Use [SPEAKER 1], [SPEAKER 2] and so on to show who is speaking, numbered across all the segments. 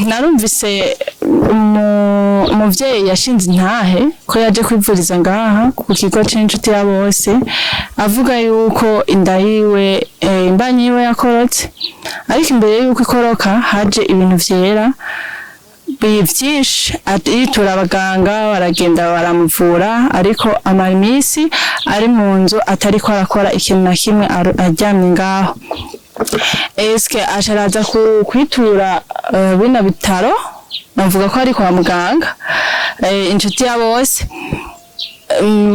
[SPEAKER 1] narumvise umuvyeyi yashinze intahe ko yaje kwivuriza ngaha ku kigo c'inshuti ya Bose avuga yuko inda yiwe imbanyi yiwe yakorotse ariko imbere yuko ikoroka haje ibintu vyera byinshi atitura abaganga baragenda baramuvura ariko amamisi ari mu nzu atari ko arakora ikintu na kimwe aryamye ngaho. Eske asharaza kwitura bino bitaro navuga ko ari kwa muganga inshuti ya Bose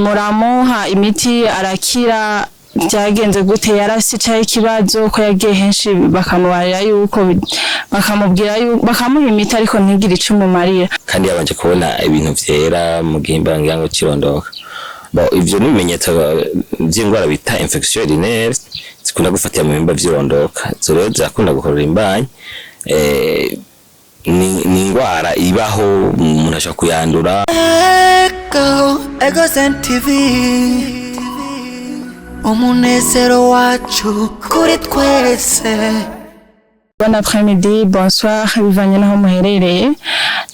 [SPEAKER 1] muramuha imiti arakira byagenze gute yarasicaye ikibazo ko yagiye henshi bakamubarira yuko bakamubwira yuko bakamuha imiti ariko ntigire icumu marira
[SPEAKER 2] kandi yabanje kubona ibintu vyera mu gihimba ngo kirondoka ivyo nibimenyetso by'ingwara bita infection urinaire zikunda gufatira mu bihimba vyirondoka zero zakunda gukorora imbanyi ni ingwara ibaho umuntu ashaka kuyandura.
[SPEAKER 3] Egozen TV umunezero wacu kuri twese.
[SPEAKER 1] Bon après-midi, bonsoir, bivanye naho muherereye.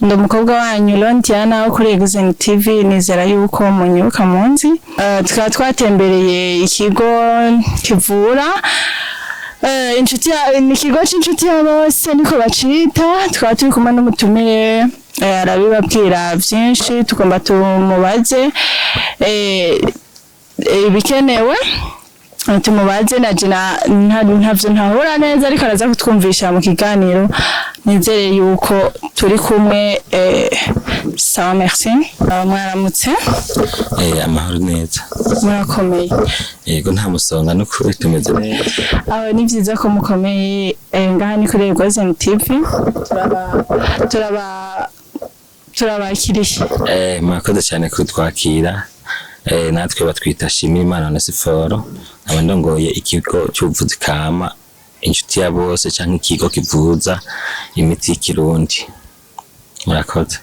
[SPEAKER 1] Ndo mukobwa wanyu Lontiana kuri Egozen TV nizera yuko munyuka munzi. Tukaba twatembereye ikigo kivura inshuti ni ikigo c'inshuti ya Bose niko bacita. Tukaba turi kumwe n'umutumire arabibabwira byinshi tugomba tumubaze ibikenewe tumubaze na jina ntavyo ntahura neza ariko araza kutwumvisha mu kiganiro nizere yuko turi kumwe sawa merci mwaramutse
[SPEAKER 2] amahoro neza
[SPEAKER 1] murakomeye
[SPEAKER 2] yego nta musonga no kuri tumeze neza
[SPEAKER 1] aho ni vyiza ko mukomeye ngaha ni kuri Egozen TV turabakiriye
[SPEAKER 2] murakoze cyane kutwakira natwe batwita Shimira Imana na Siforo abandongoye ikigo cy'ubuvuzi kama inshuti ya Bose cyangwa ikigo kivuza imiti y'ikirundi. Murakoze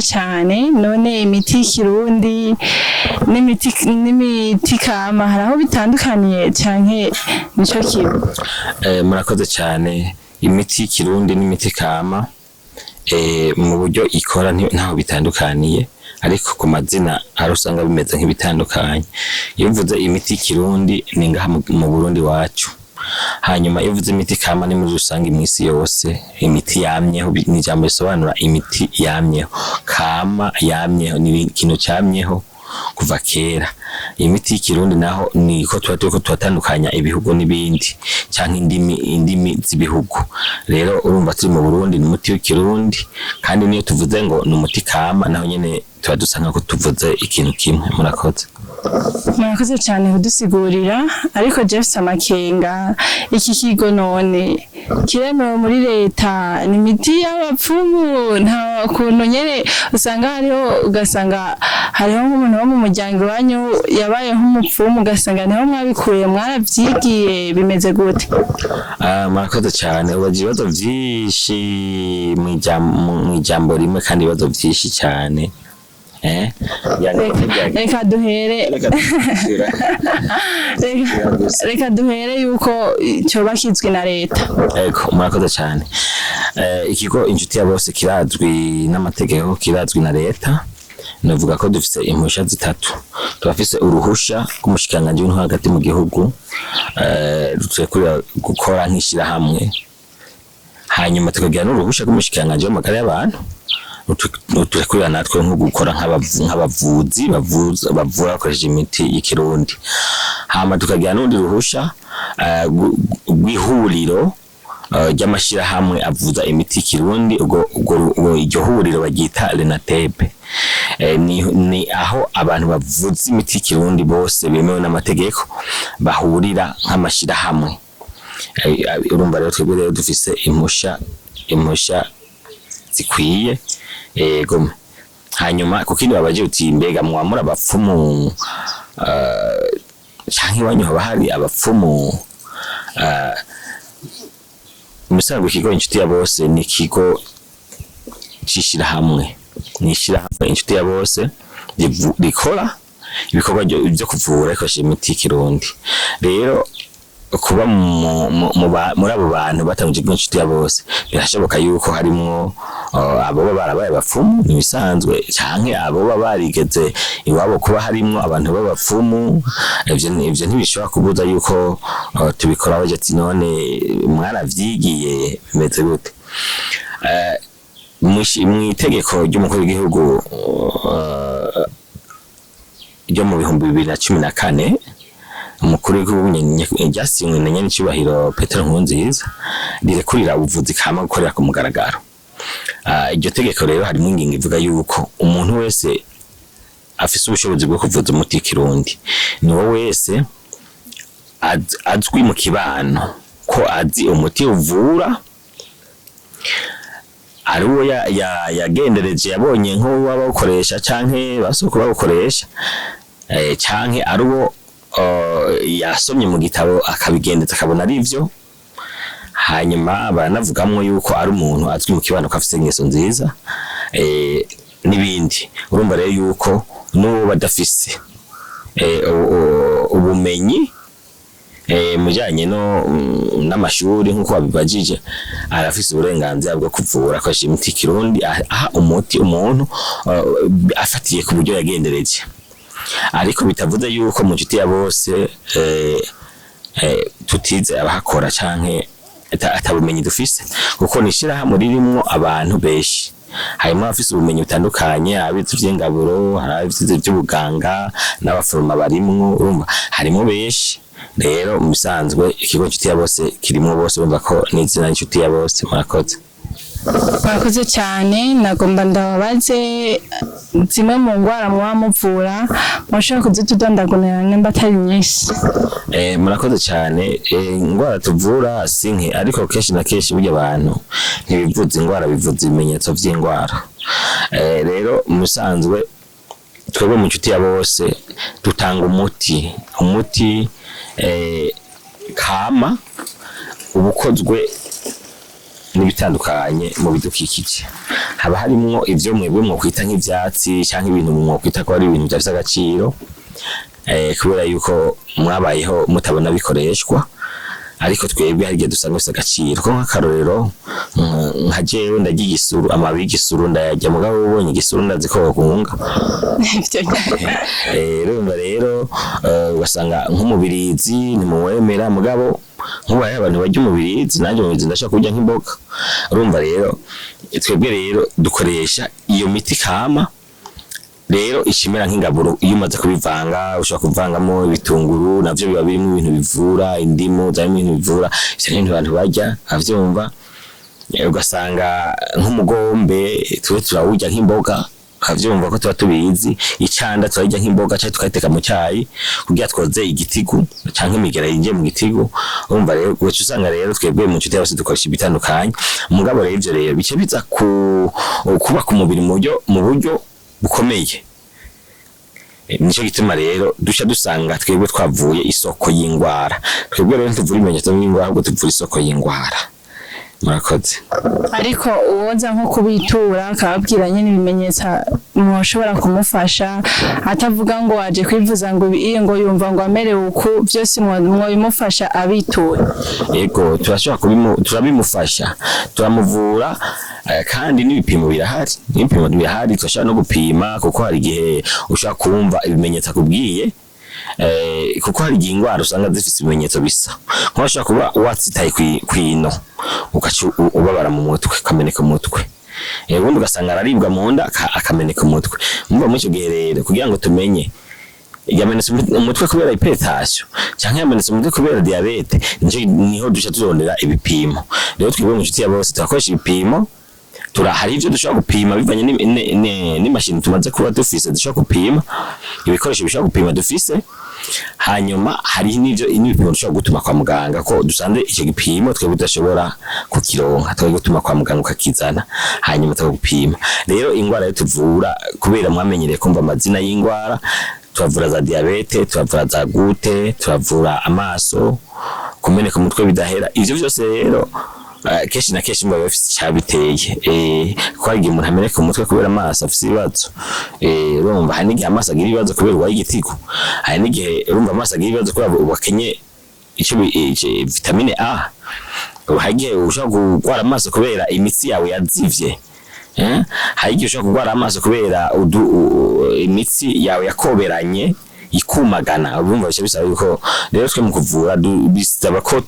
[SPEAKER 1] cyane. None imiti y'ikirundi n'imiti kama haraho bitandukaniye canke nico kigo?
[SPEAKER 2] Murakoze cyane. Imiti y'ikirundi n'imiti kama mu buryo ikora ntaho bitandukaniye ariko ku mazina arusanga bimeze nk'ibitandukanye. Iyo uvuze imiti y'ikirundi ni ngaha mu Burundi wacu, hanyuma iyo uvuze imiti kama ni muri rusange imisi yose imiti yamyeho ni ijambo risobanura imiti yamyeho. Kama yamyeho ni ikintu cyamyeho kuva kera. Imiti y'ikirundi naho ni ko turatandukanya ibihugu n'ibindi cyangwa indimi z'ibihugu. Rero urumva turi mu Burundi ni umuti w'ikirundi kandi niyo tuvuze ngo ni umuti kama naho nyene turadusanga ko tuvuze ikintu kimwe. Murakoze
[SPEAKER 1] cyane kudusigurira ariko Jeff Amakenga iki kigo none kiremewe muri leta ni imiti y'abapfumu nta kuntu nyene usanga ugasanga hariho nk'umuntu wo mu muryango wanyu yabaye nk'umupfumu ugasanga niho mwabikuye mwarabyigiye bimeze gute?
[SPEAKER 2] Murakoze cyane ubaje ibibazo byinshi mu ijambo rimwe kandi ibibazo byinshi cyane.
[SPEAKER 1] Reka duhere yuko cyoba kizwi na leta.
[SPEAKER 2] Ego murakoze cyane. Ikigo inshuti ya Bose kirazwi n'amategeko kirazwi na leta. Navuga ko dufise impusha zitatu. Turafise uruhusha rw'umushikanganje w'intwaro hagati mu gihugu ruturekurira gukora nk'ishira hamwe. Hanyuma tukagira n'uruhusha rw'umushikanganje w'amagara y'abantu turekurira natwe nko gukora nk'abavuzi bavura bakoresheje imiti y'ikirundi. Hama tukagira n'undi ruhusha rw'ihuriro ry'amashira hamwe avuza imiti y'ikirundi. Ubwo iryo huriro bagita Renatebe. Ni aho abantu bavuza imiti y'ikirundi bose bemewe n'amategeko bahurira nk'amashira hamwe. Urumva rero twebwe rero dufise impusha zikwiye. Ego hanyuma kukindi babaje uti mbega mwamura abapfumu canke iwanyu haba hari abapfumu? Musanzwe ikigo inshuti ya Bose ni ikigo cishira hamwe. Nishira hamwe inshuti ya Bose rikora ibikorwa byo kuvura ikoresheje imiti y'ikirundi. Rero kuba muri abo bantu batanguje inshuti ya bose birashoboka yuko harimo abo barabaye abapfumu nibisanzwe canke abo barigeze iwabo kuba harimo abantu b'abapfumu ivyo ntibishobora kubuza yuko tubikora baje ati none mwaravyigiye bimeze gute mu itegeko ry'umukuru w'igihugu ryo mu 2014 umukuru w'igihugu ryasinywe na nyenicubahiro Petero Nkurunziza rirekurira ubuvuzi kama gukorera ku mugaragaro. Iryo tegeko rero harimo ingingo ivuga yuko umuntu wese afise ubushobozi bwo kuvuza umuti kirundi niwo wese azwi mu kibano ko azi umuti uvura ari uwo yagendereje yabonye nk'uwo abawukoresha canke basoko bawukoresha canke ari uwo yasomye mu gitabo akabigendeza akabona ari ivyo hanyuma baranavugamwe yuko ari umuntu azwi mu kibano ko afise ingeso nziza n'ibindi urumva rero yuko n'uwo badafise ubumenyi mujanye n'amashuri nk'uko babibajije arafise uburenganzira bwo kuvura akoresha imiti kirundi aha umuti umuntu afatiye ku buryo yagendereje ariko bitavuze yuko mu nshuti ya bose tutize abahakora canke atabumenyi dufise kuko nishirahamwe ririmwo abantu benshi harimo abafise ubumenyi butandukanye abize ivy'ingaburo abize ivy'ubuganga n'abaforoma barimwo urumva harimo benshi rero musanzwe ikigo nshuti ya bose kirimo bose bumva ko n'izina nshuti ya bose
[SPEAKER 1] murakoze cyane nagomba ndababaze zimwe mu ngwara muba muvura mushaka kuzitudondagonera nimba atari nyinshi.
[SPEAKER 2] Murakoze cyane ingwara tuvura sinke ariko kenshi na kenshi burya abantu ntibivuza ingwara bivuza ibimenyetso vy'ingwara rero musanzwe twebwe mu nshuti ya bose dutanga umuti kama ubukozwe n'ibitandukanye mu bidukikije haba harimo ivyo mwebwe mwo kwita nk'ivyatsi canke ibintu mwo kwita ko ari ibintu byafise agaciro kubera yuko mwabayeho mutabona bikoreshwa ariko twebwe hari igihe dusanga bifise agaciro ko nk'akarorero nka jewe ndagiye igisuru amababi y'igisuru ndayarya mugabo ubonye igisuru ndazi ko bakunga rero ugasanga nk'umubirizi ntimuwemera mugabo nkubaye abantu barya umubirizi nanjye umubirizi ndashaka kurya nk'imboga urumva rero twebwe rero dukoresha iyo miti kama rero ishimera nk'ingaburo iyo umaze kubivanga ushobora kuvangamo ibitunguru navyo biba birimo ibintu bivura indimu zarimo ibintu bivura ivyo n'ibintu abantu barya avyumva ugasanga nk'umugombe twe turawurya nk'imboga avyumva ko tuba tubizi icanda turarya nk'imboga cyangwa tukayiteka mu cyayi kugira twoze igitigu canke imigera yinjiye mu gitigu urumva rero ugaca usanga rero twebwe mu nshuti yose dukoresha ibitandukanye mugabo rero ivyo rero bice biza kuba ku mubiri mu buryo bukomeye nico gituma rero dusha dusanga twebwe twavuye isoko y'ingwara twebwe rero tuvura ibimenyetso by'ingwara ahubwo tuvura isoko y'ingwara murakoze
[SPEAKER 1] ariko uwoza nko kubitura akababwira nyine ibimenyetso mushobora kumufasha atavuga ngo waje kwivuza ngo iyo ngo yumva ngo amerewe uku byose mwabimufasha abitura
[SPEAKER 2] yego turabimufasha turamuvura kandi n'ibipimo birahari twashaka no gupima kuko hari igihe ushaka kumva ibimenyetso akubwiye kuko hari igihe ingwara usanga zifise ibimenyetso bisa nk'ushaka kuba watsitaye kwino ugaca ubabara mu mutwe kameneka mu mutwe ubundi ugasanga araribwa mu nda akameneka mu mutwe mumva muri icyo gihe rero kugira ngo tumenye yamenetse umutwe kubera hypertension cyangwa yamenetse umutwe kubera diabete niho duca turondera ibipimo rero twebwe mu nshuti ya bose turakoresha ibipimo hari ivyo dushobora gupima bivanye n'imashini tumaze kuba dufise dushobora gupima ibikoresho bishobora gupima dufise hanyuma hari n'ibipimo dushobora gutuma kwa muganga ko dusanze icyo gipimo twebwe tudashobora kukironka twebwe gutuma kwa muganga ukakizana hanyuma tukagupima rero ingwara yo tuvura kubera mwamenyereye kumva amazina y'ingwara turavura za diabete turavura za gute turavura amaso kumeneka umutwe bidahera ivyo byose rero kenshi na kenshi mba bafite cyabiteye ko hari umuntu ameneka umutwe kubera amaso afite ibibazo urumva hari n'igihe amaso agira ibibazo kubera uwaye igitigo hari n'igihe urumva amaso agira ibibazo kubera wakenye vitamine A hagiye ushobora kugwara amaso kubera imitsi yawe yazivye hagiye ushobora kugwara amaso kubera imitsi yawe yakoberanye ikumagana urumva bisaba yuko rero twe mu kuvura bisaba ko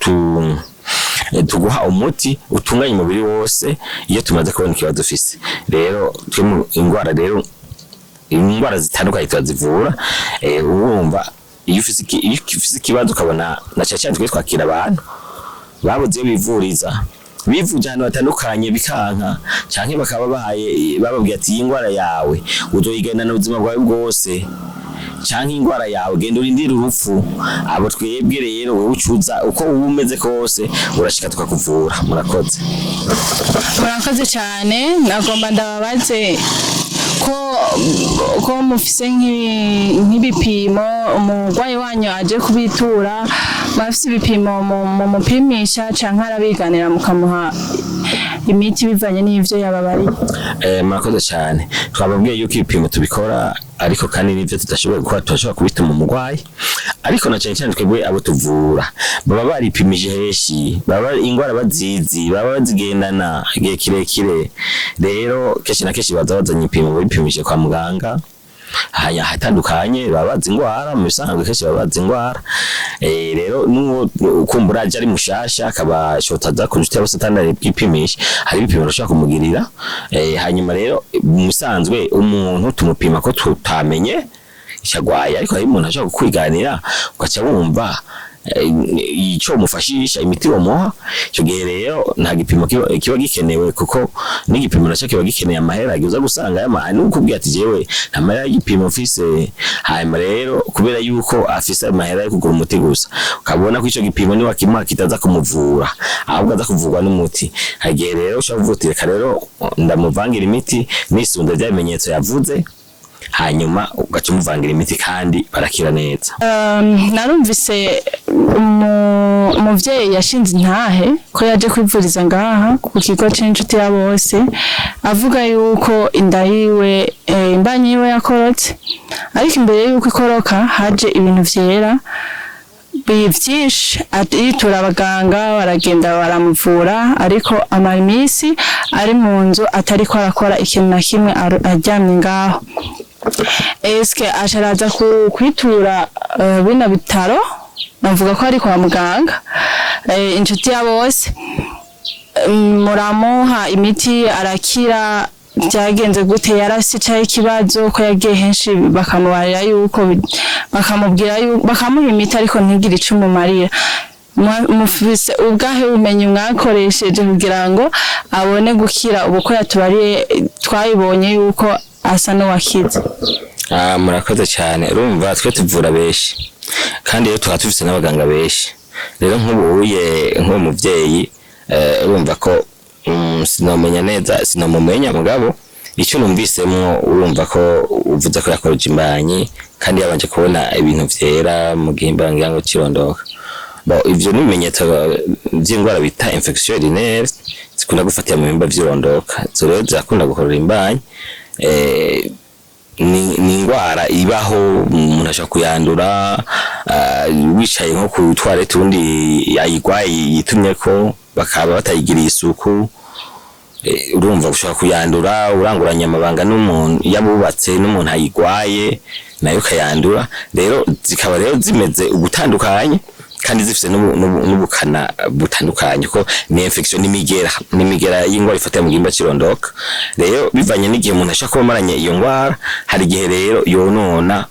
[SPEAKER 2] tuguha umuti utunganya umubiri wose iyo tumaze kubona ikibazo dufise rero twe mu ingwara zitandukanye turazivura urumva iyo ufise ikibazo ukabona na cyane twe twakira abantu babuze bivuriza bivuja ahantu batandukanye bikanka canke bakaba bababwiye ati iyi ngwara yawe uzoyigendana ubuzima bwawe bwose canke ingwara yawe genda urindira urupfu abo twebwe rero wowe ucuza uko umeze kose urashika tukakuvura murakoze
[SPEAKER 1] cyane nagomba ndababaze ko mufise nk'ibipimo umurwayi wanyu aje kubitura bafise ibipimo mu mupimisha canke arabiganira mukamuha imiti bivanye n'ivyo yababariye
[SPEAKER 2] murakoze cyane twababwiye yuko ibipimo tubikora ariko kandi n'ivyo tudashoboye gukora turashobora kubituma umurwayi ariko na cyane twebwe abo tuvura baba baripimije heshi baba ingwara bazizi baba bazigendana igihe kirekire rero kenshi na kenshi bazanye ipimo bipimije kwa muganga hanya hatandukanye babazi ingwara mu bisanzwe kenshi babazi ingwara rero nuwo ukumbura aje ari mushasha akaba shotaza ku nshuti yose atandari bwipimisha hari ibipimo bashaka kumugirira hanyuma rero mu bisanzwe umuntu tumupima ko tutamenye ishagwaye ariko hari umuntu ashaka kwiganira ugaca wumva ico mufashisha imiti womuha cyo gihe rero nta gipimo kiba gikenewe kuko n'igipimo naco kiba gikeneye amahera agiza gusanga y'amahera ukubwiye ati jewe nta mahera y'igipimo mfise hanyuma rero kubera yuko afise amahera yo kugura umuti gusa ukabona ko ico gipimo ni wakimuha kitaza kumuvura ahubwo aza kuvurwa n'umuti hagiye rero ushaka kuvutira rero ndamuvangira imiti nisunda byamenyetso yavuze hanyuma ugaca umuvangira imiti kandi barakira neza
[SPEAKER 1] narumvise umuvyeyi yashinze intahe ko yaje kwivuriza ngaha ku kigo c'inshuti ya bose avuga yuko inda yiwe imbanyi yiwe yakorotse ariko imbere yuko ikoroka haje ibintu vyera byinshi yitura abaganga baragenda baramuvura ariko amara imisi ari mu nzu atari ko arakora ikintu na kimwe aryamye ngaho eske asharaza kwitura bino bitaro navuga ko ari kwa muganga inshuti ya bose muramuha imiti arakira byagenze gute yarasicaye ikibazo ko yagiye henshi bakamubarira yuko bakamubwira yuko bakamuha imiti ariko ntigire icumu marira mufise ubwahe ubumenyi mwakoresheje kugira ngo abone gukira ubuko yatubariye twayibonye yuko asa n'uwakize
[SPEAKER 2] murakoze cyane urumva twe tuvura benshi kandi rero tuba tufise n'abaganga benshi rero nk'umuvyeyi urumva ko sinomenya neza sinomumenya mugabo icyo numvisemo urumva ko uvuze ko yakoreje imbanyi kandi yabanje kubona ibintu vyera mu gihimba ngo kirondoka ivyo n'ibimenyetso by'ingwara bita infection urinaire zikunda gufatira mu bihimba vy'irondoka zo rero zakunda gukorera imbanyi ni ingwara ibaho umuntu ashaka kuyandura wicaye nko ku toilette undi yayigwaye yitumye ko bakaba batayigiriye isuku urumva ushaka kuyandura uranguranya amabanga n'umuntu yabubatse n'umuntu ayigwaye nayo kayandura rero zikaba rero zimeze ugutandukanye kandi zifise n'ubukana butandukanye ko ni infection n'imigera y'ingwara ifatira mu gihimba kirondoka rero bivanye n'igihe umuntu ashaka kumaranye iyo ngwara hari gihe rero yonona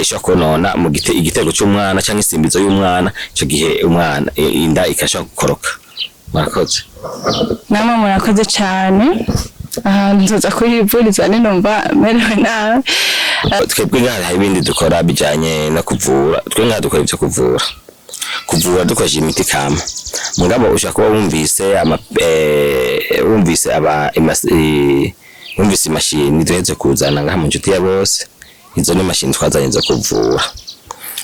[SPEAKER 2] ishaka konona mu igitego cy'umwana cyangwa isimbizo y'umwana cyo gihe umwana inda ikashaka gukoroka murakoze
[SPEAKER 1] namwe murakoze cyane nzoza kwivuriza ninumva merewe nawe
[SPEAKER 2] twebwe hari ibindi dukora bijanye no kuvura twe dukora ibyo kuvura dukoresha imiti kama mugabo ushaka kuba wumvise imashini duheze kuzana ngaha mu nshuti ya bose izo ni imashini twazanye zo kuvura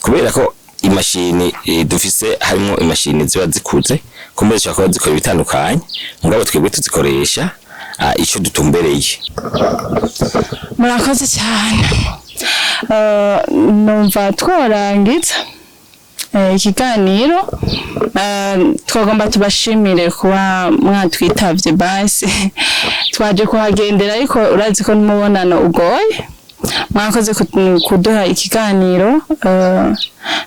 [SPEAKER 2] kubera ko imashini dufise harimo imashini ziba zikuze kumbe zishaka kuba zikora ibitandukanye mugabo twebwe tuzikoresha ico dutumbereye
[SPEAKER 1] murakoze cyane numva tworangiza ikiganiro twagomba tubashimire kuba mwatwitavye basi twaje kuhagendera ariko urazi ko n'umubonano ugoye mwakoze kuduha ikiganiro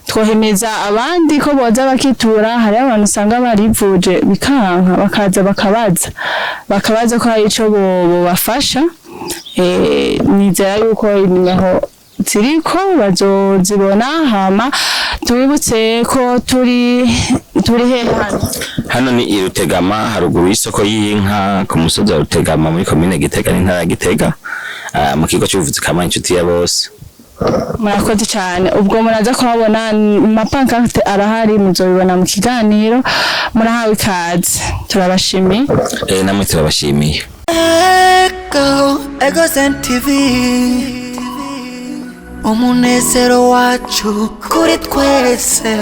[SPEAKER 1] twohemeza abandi ko boza bakitura hari abantu usanga barivuje bikanka bakaza bakabaza ko hari ico bobafasha nizera yuko inyaho ziriko bazozibona hama tubibutse ko turi hehe
[SPEAKER 2] hano ni Irutegama haruguru y'isoko y'inka ku musozi wa Rutegama muri komine Gitega n'intara ya Gitega mu kigo cy'ubuvuzi kama inshuti ya bose.
[SPEAKER 1] Murakoze cyane ubwo muraza kuhabona mapankarte arahari muzobibona mu kiganiro murahawe ikaze turabashimiye
[SPEAKER 2] namwe turabashimiye.
[SPEAKER 3] Egozen TV umunezero wacu kuri twese.